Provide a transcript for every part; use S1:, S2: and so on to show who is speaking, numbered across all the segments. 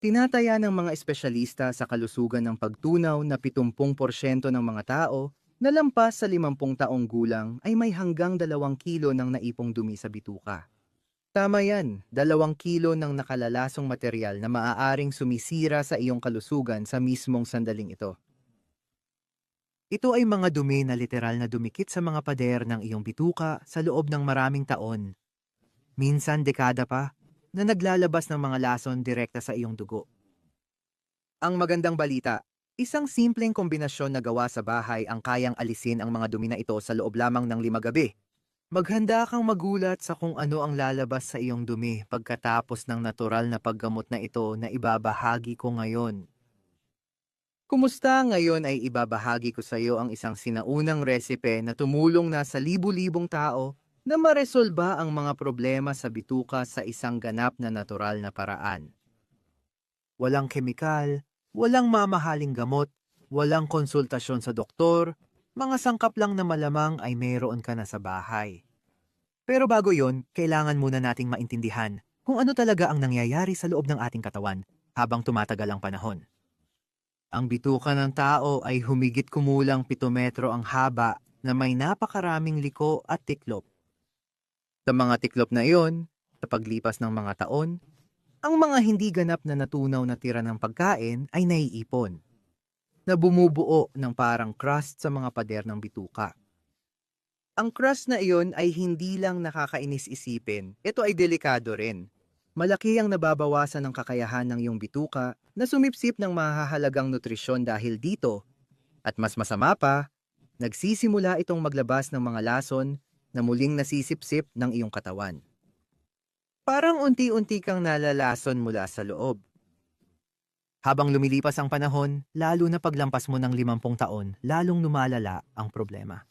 S1: Tinataya ng mga espesyalista sa kalusugan ng pagtunaw na 70% ng mga tao na lampas sa 50 taong gulang ay may hanggang 2 kilo ng naipong dumi sa bituka. Tama yan, 2 kilo ng nakalalasong material na maaaring sumisira sa iyong kalusugan sa mismong sandaling ito. Ito ay mga dumi na literal na dumikit sa mga pader ng iyong bituka sa loob ng maraming taon, minsan dekada pa, na naglalabas ng mga lason direkta sa iyong dugo. Ang magandang balita, isang simpleng kombinasyon na gawa sa bahay ang kayang alisin ang mga dumi na ito sa loob lamang ng 5 gabi. Maghanda kang magulat sa kung ano ang lalabas sa iyong dumi pagkatapos ng natural na paggamot na ito na ibabahagi ko ngayon. Kumusta ngayon ay ibabahagi ko sa iyo ang isang sinaunang resipe na tumulong na sa libu-libong tao na maresolba ang mga problema sa bituka sa isang ganap na natural na paraan. Walang kemikal, walang mamahaling gamot, walang konsultasyon sa doktor, mga sangkap lang na malamang ay mayroon ka na sa bahay. Pero bago yon, kailangan muna nating maintindihan kung ano talaga ang nangyayari sa loob ng ating katawan habang tumatagal ang panahon. Ang bituka ng tao ay humigit kumulang 7 metro ang haba na may napakaraming liko at tiklop. Sa mga tiklop na iyon, sa paglipas ng mga taon, ang mga hindi ganap na natunaw na tira ng pagkain ay naiipon, na bumubuo ng parang crust sa mga pader ng bituka. Ang crust na iyon ay hindi lang nakakainis isipin, ito ay delikado rin. Malaki ang nababawasan ng kakayahan ng iyong bituka na sumipsip ng mahahalagang nutrisyon dahil dito, at mas masama pa, nagsisimula itong maglabas ng mga lason na muling nasisipsip ng iyong katawan. Parang unti-unti kang nalalason mula sa loob. Habang lumilipas ang panahon, lalo na paglampas mo ng 50 taon, lalong lumalala ang problema.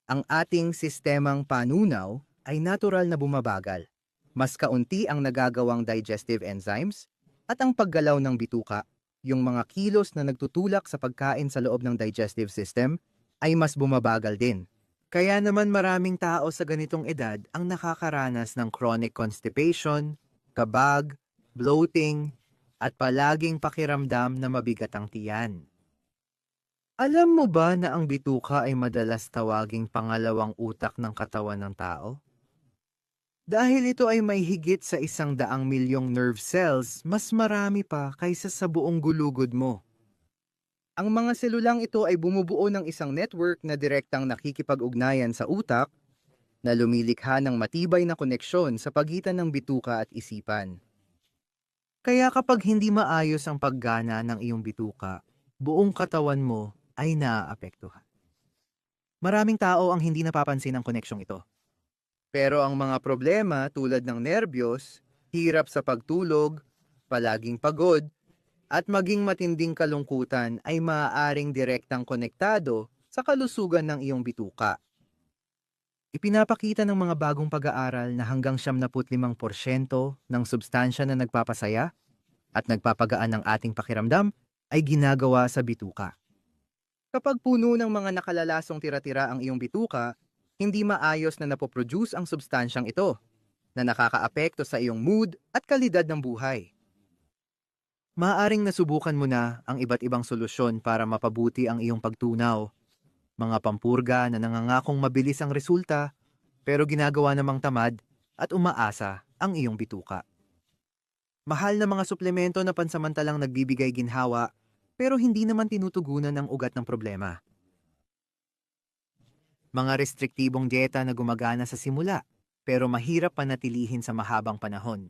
S1: Ang ating sistemang panunaw ay natural na bumabagal. Mas kaunti ang nagagawang digestive enzymes at ang paggalaw ng bituka, yung mga kilos na nagtutulak sa pagkain sa loob ng digestive system, ay mas bumabagal din. Kaya naman maraming tao sa ganitong edad ang nakakaranas ng chronic constipation, kabag, bloating, at palaging pakiramdam na mabigat ang tiyan. Alam mo ba na ang bituka ay madalas tawaging pangalawang utak ng katawan ng tao? Dahil ito ay may higit sa 100 milyong nerve cells, mas marami pa kaysa sa buong gulugod mo. Ang mga selulang ito ay bumubuo ng isang network na direktang nakikipag-ugnayan sa utak na lumilikha ng matibay na koneksyon sa pagitan ng bituka at isipan. Kaya kapag hindi maayos ang paggana ng iyong bituka, buong katawan mo ay naaapektuhan. Maraming tao ang hindi napapansin ang koneksyong ito. Pero ang mga problema tulad ng nerbiyos, hirap sa pagtulog, palaging pagod, at maging matinding kalungkutan ay maaaring direktang konektado sa kalusugan ng iyong bituka. Ipinapakita ng mga bagong pag-aaral na hanggang 75% ng substansya na nagpapasaya at nagpapagaan ng ating pakiramdam ay ginagawa sa bituka. Kapag puno ng mga nakalalasong tira-tira ang iyong bituka, hindi maayos na napoproduce ang substansyang ito na nakakaapekto sa iyong mood at kalidad ng buhay. Maaaring nasubukan mo na ang iba't ibang solusyon para mapabuti ang iyong pagtunaw. Mga pampurga na nangangakong mabilis ang resulta pero ginagawa namang tamad at umaasa ang iyong bituka. Mahal na mga suplemento na pansamantalang nagbibigay ginhawa pero hindi naman tinutugunan ang ugat ng problema. Mga restriktibong dieta na gumagana sa simula pero mahirap panatilihin sa mahabang panahon.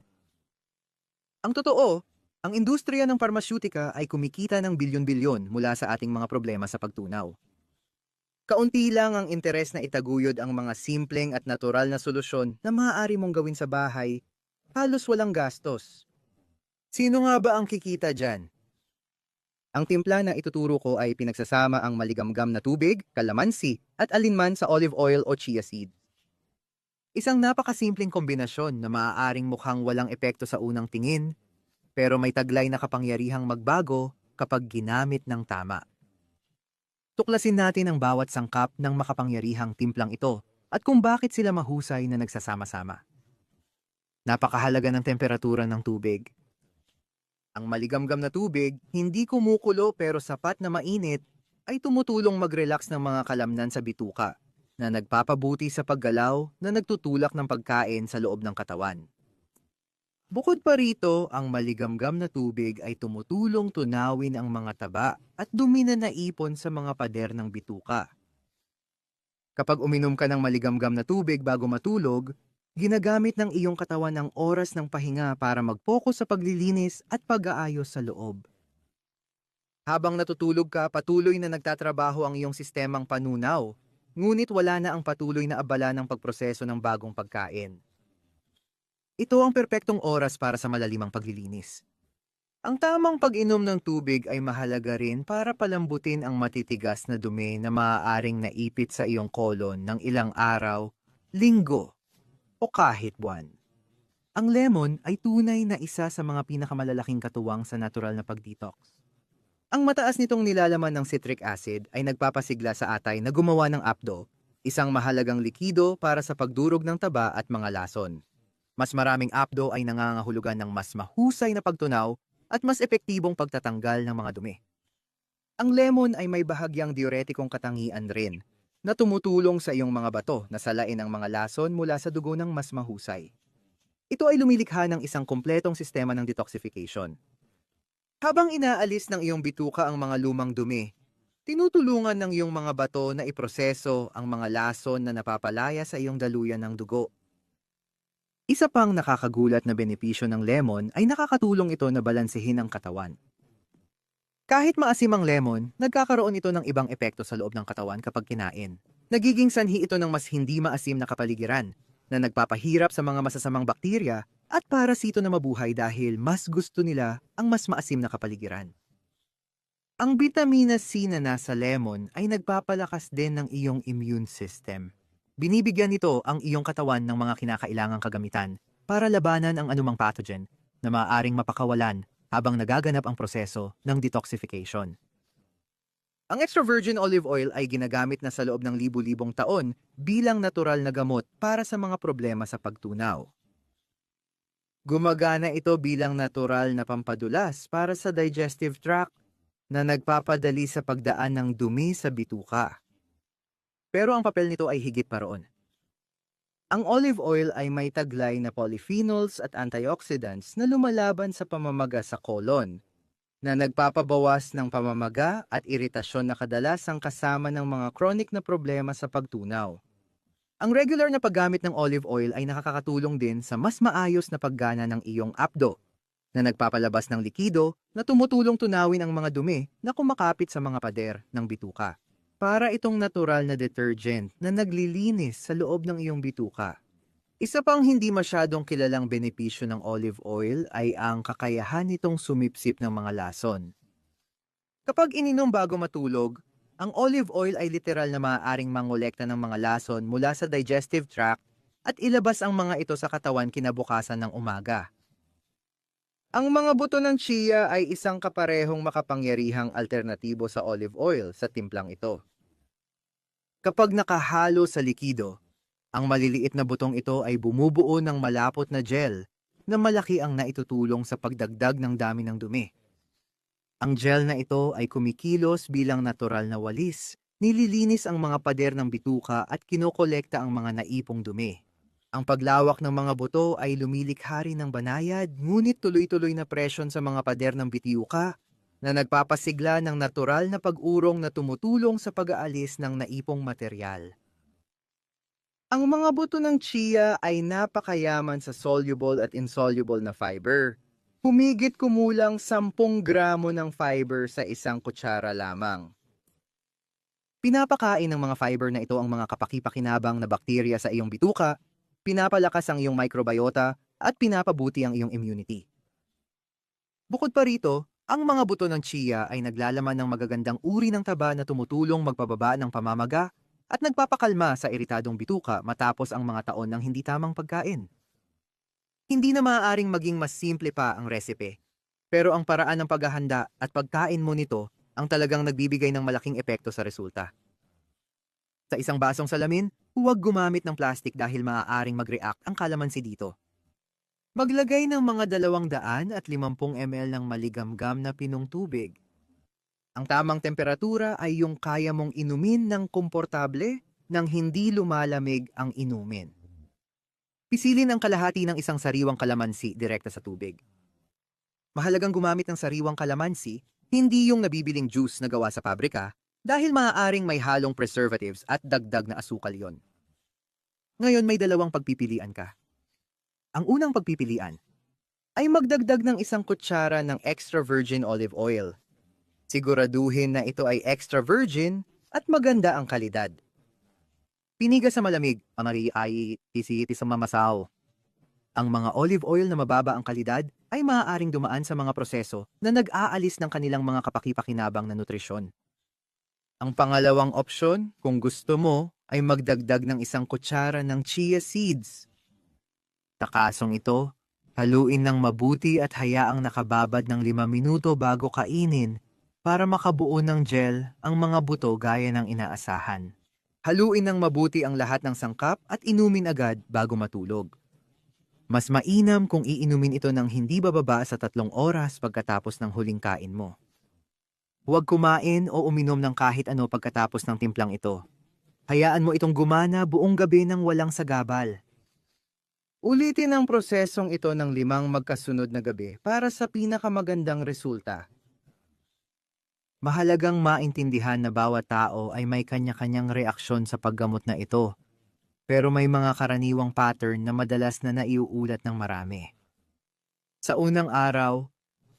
S1: Ang totoo, ang industriya ng parmasyutika ay kumikita ng bilyon-bilyon mula sa ating mga problema sa pagtunaw. Kaunti lang ang interes na itaguyod ang mga simpleng at natural na solusyon na maaari mong gawin sa bahay, halos walang gastos. Sino nga ba ang kikita dyan? Ang timpla na ituturo ko ay pinagsasama ang maligamgam na tubig, kalamansi, at alinman sa olive oil o chia seed. Isang napakasimpleng kombinasyon na maaaring mukhang walang epekto sa unang tingin, pero may taglay na kapangyarihang magbago kapag ginamit ng tama. Tuklasin natin ang bawat sangkap ng makapangyarihang timplang ito at kung bakit sila mahusay na nagsasama-sama. Napakahalaga ng temperatura ng tubig. Ang maligamgam na tubig, hindi kumukulo pero sapat na mainit, ay tumutulong mag-relax ng mga kalamnan sa bituka na nagpapabuti sa paggalaw na nagtutulak ng pagkain sa loob ng katawan. Bukod pa rito, ang maligamgam na tubig ay tumutulong tunawin ang mga taba at dumi na naipon sa mga pader ng bituka. Kapag uminom ka ng maligamgam na tubig bago matulog, ginagamit ng iyong katawan ang oras ng pahinga para mag-focus sa paglilinis at pag-aayos sa loob. Habang natutulog ka, patuloy na nagtatrabaho ang iyong sistemang panunaw, ngunit wala na ang patuloy na abala ng pagproseso ng bagong pagkain. Ito ang perpektong oras para sa malalimang paglilinis. Ang tamang pag-inom ng tubig ay mahalaga rin para palambutin ang matitigas na dumi na maaaring naipit sa iyong kolon ng ilang araw, linggo, o kahit buwan. Ang lemon ay tunay na isa sa mga pinakamalalaking katuwang sa natural na pag-detox. Ang mataas nitong nilalaman ng citric acid ay nagpapasigla sa atay na gumawa ng apdo, isang mahalagang likido para sa pagdurog ng taba at mga lason. Mas maraming apdo ay nangangahulugan ng mas mahusay na pagtunaw at mas epektibong pagtatanggal ng mga dumi. Ang lemon ay may bahagyang diuretikong katangian rin na tumutulong sa iyong mga bato na salain ang mga lason mula sa dugo ng mas mahusay. Ito ay lumilikha ng isang kumpletong sistema ng detoxification. Habang inaalis ng iyong bituka ang mga lumang dumi, tinutulungan ng iyong mga bato na iproseso ang mga lason na napapalaya sa iyong daluyan ng dugo. Isa pang nakakagulat na benepisyo ng lemon ay nakakatulong ito na balansehin ang katawan. Kahit maasim ang lemon, nagkakaroon ito ng ibang epekto sa loob ng katawan kapag kinain. Nagiging sanhi ito ng mas hindi maasim na kapaligiran, na nagpapahirap sa mga masasamang bakterya at parasito na mabuhay dahil mas gusto nila ang mas maasim na kapaligiran. Ang bitamina C na nasa lemon ay nagpapalakas din ng iyong immune system. Binibigyan nito ang iyong katawan ng mga kinakailangang kagamitan para labanan ang anumang pathogen na maaaring mapakawalan habang nagaganap ang proseso ng detoxification. Ang extra virgin olive oil ay ginagamit na sa loob ng libu-libong taon bilang natural na gamot para sa mga problema sa pagtunaw. Gumagana ito bilang natural na pampadulas para sa digestive tract na nagpapadali sa pagdaan ng dumi sa bituka. Pero ang papel nito ay higit pa roon. Ang olive oil ay may taglay na polyphenols at antioxidants na lumalaban sa pamamaga sa kolon, na nagpapabawas ng pamamaga at iritasyon na kadalasang kasama ng mga chronic na problema sa pagtunaw. Ang regular na paggamit ng olive oil ay nakakatulong din sa mas maayos na paggana ng iyong apdo, na nagpapalabas ng likido na tumutulong tunawin ang mga dumi na kumakapit sa mga pader ng bituka. Para itong natural na detergent na naglilinis sa loob ng iyong bituka. Isa pang hindi masyadong kilalang benepisyo ng olive oil ay ang kakayahan nitong sumipsip ng mga lason. Kapag ininom bago matulog, ang olive oil ay literal na maaaring mangolekta ng mga lason mula sa digestive tract at ilabas ang mga ito sa katawan kinabukasan ng umaga. Ang mga buto ng chia ay isang kaparehong makapangyarihang alternatibo sa olive oil sa timplang ito. Kapag nakahalo sa likido, ang maliliit na butong ito ay bumubuo ng malapot na gel na malaki ang naitutulong sa pagdagdag ng dami ng dumi. Ang gel na ito ay kumikilos bilang natural na walis, nililinis ang mga pader ng bituka at kinokolekta ang mga naipong dumi. Ang paglawak ng mga buto ay lumilikha rin ng banayad, ngunit tuloy-tuloy na presyon sa mga pader ng bituka na nagpapasigla ng natural na pag-urong na tumutulong sa pag-aalis ng naipong materyal. Ang mga buto ng chia ay napakayaman sa soluble at insoluble na fiber. Humigit kumulang 10 gramo ng fiber sa isang kutsara lamang. Pinapakain ng mga fiber na ito ang mga kapaki-pakinabang na bakterya sa iyong bituka, pinapalakas ang iyong microbiota, at pinapabuti ang iyong immunity. Bukod pa rito, ang mga buto ng chia ay naglalaman ng magagandang uri ng taba na tumutulong magpababa ng pamamaga at nagpapakalma sa iritadong bituka matapos ang mga taon ng hindi tamang pagkain. Hindi na maaaring maging mas simple pa ang resipe, pero ang paraan ng paghahanda at pagkain mo nito ang talagang nagbibigay ng malaking epekto sa resulta. Sa isang basong salamin, huwag gumamit ng plastic dahil maaaring mag-react ang kalamansi dito. Maglagay ng mga 250 ml ng maligamgam na pinong tubig. Ang tamang temperatura ay yung kaya mong inumin ng komportable nang hindi lumalamig ang inumin. Pisilin ang kalahati ng isang sariwang kalamansi direkta sa tubig. Mahalagang gumamit ng sariwang kalamansi, hindi yung nabibiling juice na gawa sa pabrika, dahil maaaring may halong preservatives at dagdag na asukal yon. Ngayon may dalawang pagpipilian ka. Ang unang pagpipilian ay magdagdag ng 1 kutsara ng extra virgin olive oil. Siguraduhin na ito ay extra virgin at maganda ang kalidad. Piniga sa malamig, amari ay isiti sa mamasaw. Ang mga olive oil na mababa ang kalidad ay maaaring dumaan sa mga proseso na nag-aalis ng kanilang mga kapaki-pakinabang na nutrisyon. Ang pangalawang opsyon, kung gusto mo, ay magdagdag ng 1 kutsara ng chia seeds. Takasong ito, haluin ng mabuti at hayaang nakababad ng 5 minuto bago kainin para makabuo ng gel ang mga buto gaya ng inaasahan. Haluin ng mabuti ang lahat ng sangkap at inumin agad bago matulog. Mas mainam kung iinumin ito ng hindi bababa sa 3 oras pagkatapos ng huling kain mo. Huwag kumain o uminom ng kahit ano pagkatapos ng timplang ito. Hayaan mo itong gumana buong gabi ng walang sagabal. Ulitin ang prosesong ito ng 5 magkasunod na gabi para sa pinakamagandang resulta. Mahalagang maintindihan na bawat tao ay may kanya-kanyang reaksyon sa paggamot na ito, pero may mga karaniwang pattern na madalas na naiuulat ng marami. Sa unang araw,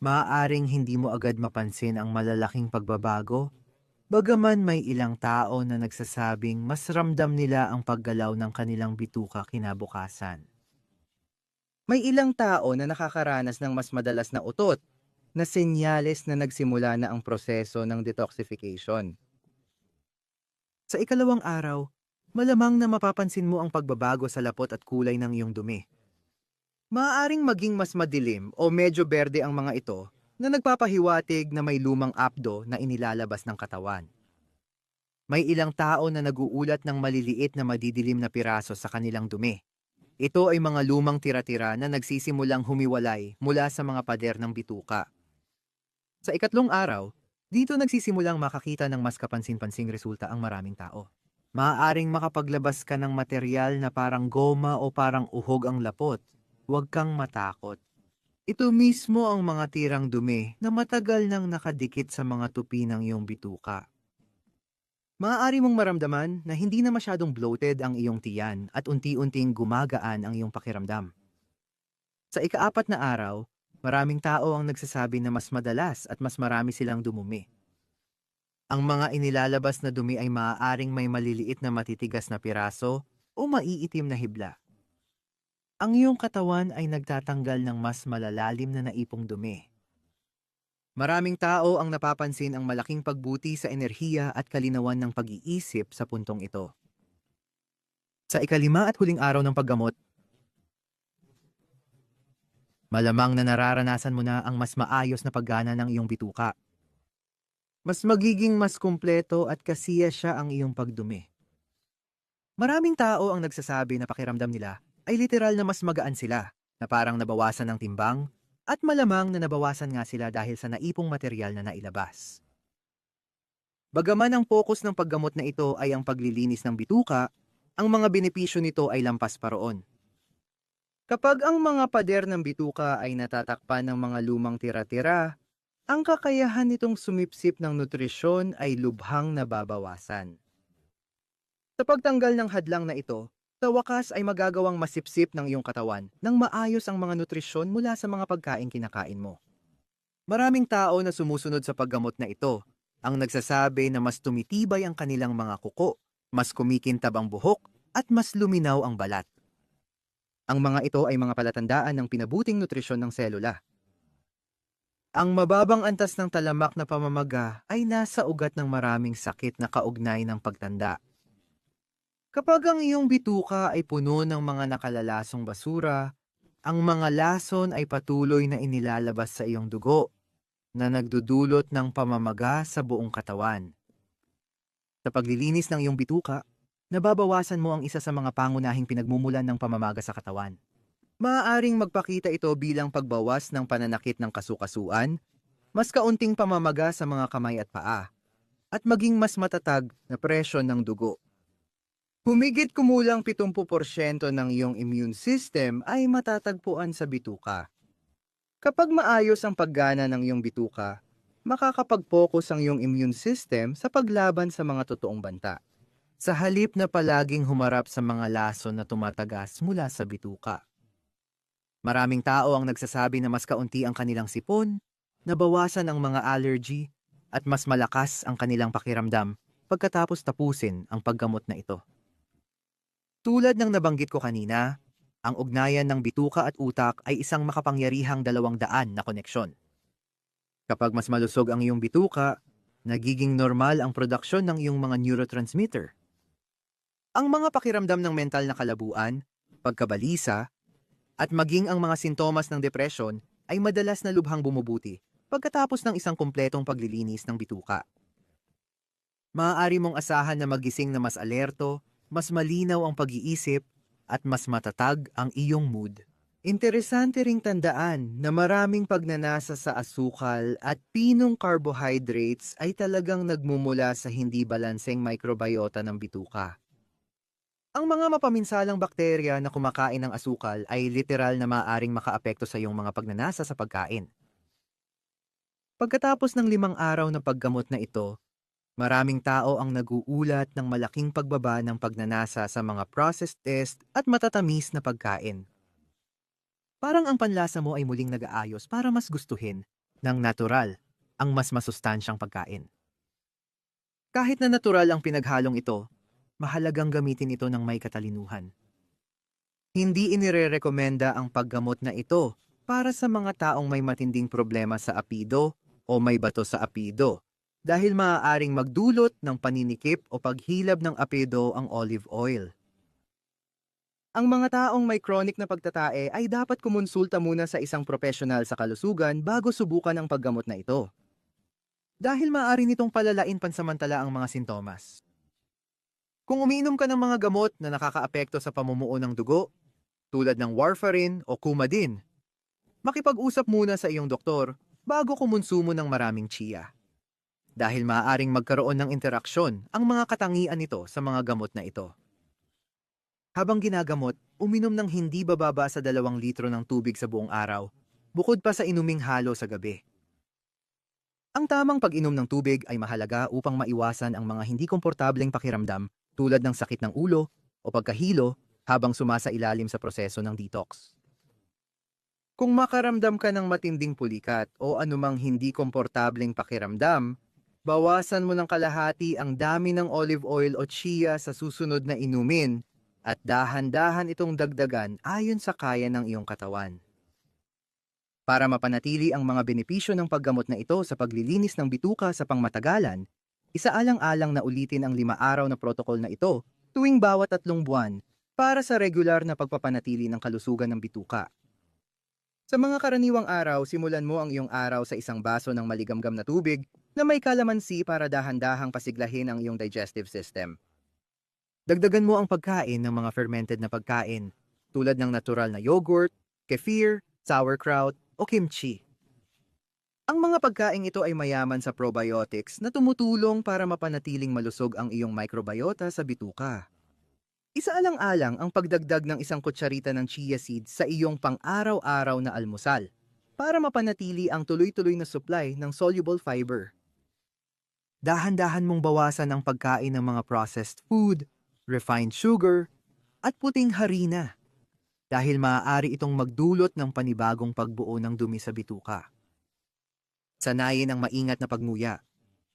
S1: maaaring hindi mo agad mapansin ang malalaking pagbabago, bagaman may ilang tao na nagsasabing mas ramdam nila ang paggalaw ng kanilang bituka kinabukasan. May ilang tao na nakakaranas ng mas madalas na utot, na senyales na nagsimula na ang proseso ng detoxification. Sa ikalawang araw, malamang na mapapansin mo ang pagbabago sa lapot at kulay ng iyong dumi. Maaaring maging mas madilim o medyo berde ang mga ito na nagpapahiwatig na may lumang apdo na inilalabas ng katawan. May ilang tao na naguulat ng maliliit na madidilim na piraso sa kanilang dumi. Ito ay mga lumang tira-tira na nagsisimulang humiwalay mula sa mga pader ng bituka. Sa ikatlong araw, dito nagsisimulang makakita ng mas kapansin-pansing resulta ang maraming tao. Maaaring makapaglabas ka ng material na parang goma o parang uhog ang lapot. Huwag kang matakot. Ito mismo ang mga tirang dumi na matagal nang nakadikit sa mga tupi ng iyong bituka. Maaari mong maramdaman na hindi na masyadong bloated ang iyong tiyan at unti-unting gumagaan ang iyong pakiramdam. Sa ika-4 na araw, maraming tao ang nagsasabi na mas madalas at mas marami silang dumumi. Ang mga inilalabas na dumi ay maaaring may maliliit na matitigas na piraso o maiitim na hibla. Ang iyong katawan ay nagtatanggal ng mas malalalim na naipong dumi. Maraming tao ang napapansin ang malaking pagbuti sa enerhiya at kalinawan ng pag-iisip sa puntong ito. Sa ika-5 at huling araw ng paggamot, malamang na nararanasan mo na ang mas maayos na paggana ng iyong bituka. Mas magiging mas kumpleto at kasiya siya ang iyong pagdumi. Maraming tao ang nagsasabi na pakiramdam nila ay literal na mas magaan sila, na parang nabawasan ng timbang, at malamang na nabawasan nga sila dahil sa naipong material na nailabas. Bagaman ang focus ng paggamot na ito ay ang paglilinis ng bituka, ang mga benepisyo nito ay lampas pa roon. Kapag ang mga pader ng bituka ay natatakpan ng mga lumang tira-tira, ang kakayahan nitong sumipsip ng nutrisyon ay lubhang nababawasan. Sa pagtanggal ng hadlang na ito, sa wakas ay magagawang masipsip ng iyong katawan nang maayos ang mga nutrisyon mula sa mga pagkain kinakain mo. Maraming tao na sumusunod sa paggamot na ito ang nagsasabi na mas tumitibay ang kanilang mga kuko, mas kumikintab ang buhok, at mas luminaw ang balat. Ang mga ito ay mga palatandaan ng pinabuting nutrisyon ng selula. Ang mababang antas ng talamak na pamamaga ay nasa ugat ng maraming sakit na kaugnay ng pagtanda. Kapag ang iyong bituka ay puno ng mga nakalalasong basura, ang mga lason ay patuloy na inilalabas sa iyong dugo na nagdudulot ng pamamaga sa buong katawan. Sa paglilinis ng iyong bituka, nababawasan mo ang isa sa mga pangunahing pinagmumulan ng pamamaga sa katawan. Maaaring magpakita ito bilang pagbawas ng pananakit ng kasukasuan, mas kaunting pamamaga sa mga kamay at paa, at maging mas matatag na presyon ng dugo. Humigit kumulang 70% ng iyong immune system ay matatagpuan sa bituka. Kapag maayos ang paggana ng iyong bituka, makakapag-focus ang iyong immune system sa paglaban sa mga totoong banta. Sa halip na palaging humarap sa mga lason na tumatagas mula sa bituka. Maraming tao ang nagsasabi na mas kaunti ang kanilang sipon, nabawasan ang mga allergy, at mas malakas ang kanilang pakiramdam pagkatapos tapusin ang paggamot na ito. Tulad ng nabanggit ko kanina, ang ugnayan ng bituka at utak ay isang makapangyarihang 200 na koneksyon. Kapag mas malusog ang iyong bituka, nagiging normal ang produksyon ng iyong mga neurotransmitter. Ang mga pakiramdam ng mental na kalabuan, pagkabalisa, at maging ang mga sintomas ng depresyon ay madalas na lubhang bumubuti pagkatapos ng isang kumpletong paglilinis ng bituka. Maaari mong asahan na magising na mas alerto, mas malinaw ang pag-iisip, at mas matatag ang iyong mood. Interesante ring tandaan na maraming pagnanasa sa asukal at pinong carbohydrates ay talagang nagmumula sa hindi balanseng microbiota ng bituka. Ang mga mapaminsalang bakterya na kumakain ng asukal ay literal na maaaring makaapekto sa iyong mga pagnanasa sa pagkain. Pagkatapos ng 5 araw na paggamot na ito, maraming tao ang naguulat ng malaking pagbaba ng pagnanasa sa mga processed test at matatamis na pagkain. Parang ang panlasa mo ay muling nag-aayos para mas gustuhin ng natural ang mas masustansyang pagkain. Kahit na natural ang pinaghalong ito, mahalagang gamitin ito ng may katalinuhan. Hindi inirerekomenda ang paggamot na ito para sa mga taong may matinding problema sa apido o may bato sa apido dahil maaaring magdulot ng paninikip o paghilab ng apido ang olive oil. Ang mga taong may chronic na pagtatae ay dapat kumonsulta muna sa isang profesional sa kalusugan bago subukan ang paggamot na ito. Dahil maaari nitong palalain pansamantala ang mga sintomas. Kung umiinom ka ng mga gamot na nakakaapekto sa pamumuo ng dugo, tulad ng warfarin o Coumadin, makipag-usap muna sa iyong doktor bago kumonsumo ng maraming tsiya. Dahil maaaring magkaroon ng interaksyon ang mga katangian nito sa mga gamot na ito. Habang ginagamot, uminom ng hindi bababa sa 2 litro ng tubig sa buong araw, bukod pa sa inuming halo sa gabi. Ang tamang pag-inom ng tubig ay mahalaga upang maiwasan ang mga hindi komportableng pakiramdam tulad ng sakit ng ulo o pagkahilo habang sumasailalim sa proseso ng detox. Kung makaramdam ka ng matinding pulikat o anumang hindi komportableng pakiramdam, bawasan mo ng kalahati ang dami ng olive oil o chia sa susunod na inumin at dahan-dahan itong dagdagan ayon sa kaya ng iyong katawan. Para mapanatili ang mga benepisyo ng paggamot na ito sa paglilinis ng bituka sa pangmatagalan, isaalang-alang na ulitin ang 5 araw na protokol na ito tuwing bawat 3 buwan para sa regular na pagpapanatili ng kalusugan ng bituka. Sa mga karaniwang araw, simulan mo ang iyong araw sa isang baso ng maligamgam na tubig na may kalamansi para dahan-dahang pasiglahin ang iyong digestive system. Dagdagan mo ang pagkain ng mga fermented na pagkain tulad ng natural na yogurt, kefir, sauerkraut o kimchi. Ang mga pagkain ito ay mayaman sa probiotics na tumutulong para mapanatiling malusog ang iyong microbiota sa bituka. Isaalang-alang ang pagdagdag ng 1 kutsarita ng chia seeds sa iyong pang-araw-araw na almusal para mapanatili ang tuloy-tuloy na supply ng soluble fiber. Dahan-dahan mong bawasan ang pagkain ng mga processed food, refined sugar, at puting harina dahil maaari itong magdulot ng panibagong pagbuo ng dumi sa bituka. Sanayin ang maingat na pagnguya.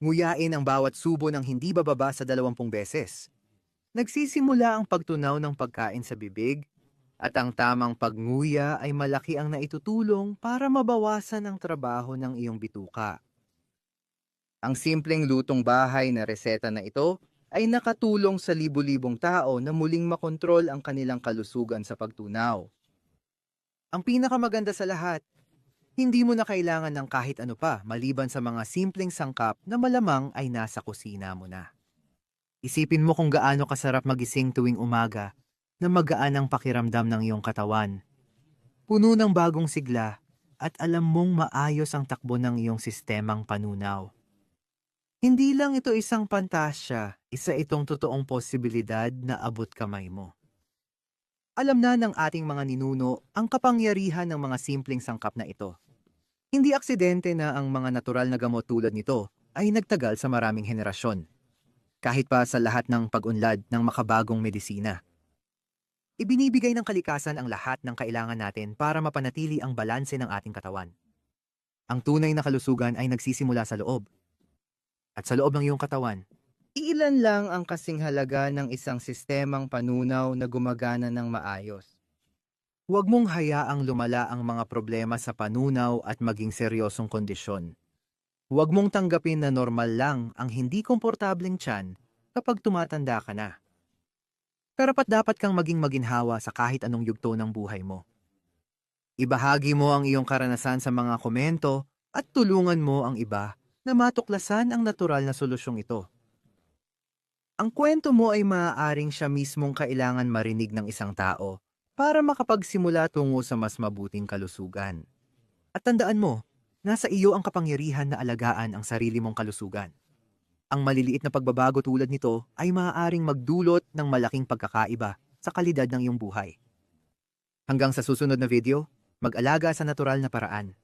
S1: Nguyain ang bawat subo ng hindi bababa sa 20 beses. Nagsisimula ang pagtunaw ng pagkain sa bibig at ang tamang pagnguya ay malaki ang naitutulong para mabawasan ang trabaho ng iyong bituka. Ang simpleng lutong bahay na reseta na ito ay nakatulong sa libu-libong tao na muling makontrol ang kanilang kalusugan sa pagtunaw. Ang pinakamaganda sa lahat, hindi mo na kailangan ng kahit ano pa maliban sa mga simpleng sangkap na malamang ay nasa kusina mo na. Isipin mo kung gaano kasarap magising tuwing umaga na magaan ang pakiramdam ng iyong katawan. puno ng bagong sigla, at alam mong maayos ang takbo ng iyong sistemang panunaw. Hindi lang ito isang pantasya, isa itong totoong posibilidad na abot kamay mo. Alam na ng ating mga ninuno ang kapangyarihan ng mga simpleng sangkap na ito. Hindi aksidente na ang mga natural na gamot tulad nito ay nagtagal sa maraming henerasyon, kahit pa sa lahat ng pag-unlad ng makabagong medisina. Ibinibigay ng kalikasan ang lahat ng kailangan natin para mapanatili ang balanse ng ating katawan. Ang tunay na kalusugan ay nagsisimula sa loob. At sa loob ng iyong katawan, iilan lang ang kasing halaga ng isang sistemang panunaw na gumagana ng maayos. Huwag mong hayaang lumala ang mga problema sa panunaw at maging seryosong kondisyon. Huwag mong tanggapin na normal lang ang hindi komportableng tiyan kapag tumatanda ka na. Karapat-dapat kang maging maginhawa sa kahit anong yugto ng buhay mo. Ibahagi mo ang iyong karanasan sa mga komento at tulungan mo ang iba na matuklasan ang natural na solusyong ito. Ang kwento mo ay maaaring siya mismong kailangan marinig ng isang tao para makapagsimula tungo sa mas mabuting kalusugan. At tandaan mo, nasa iyo ang kapangyarihan na alagaan ang sarili mong kalusugan. Ang maliliit na pagbabago tulad nito ay maaaring magdulot ng malaking pagkakaiba sa kalidad ng iyong buhay. Hanggang sa susunod na video, mag-alaga sa natural na paraan.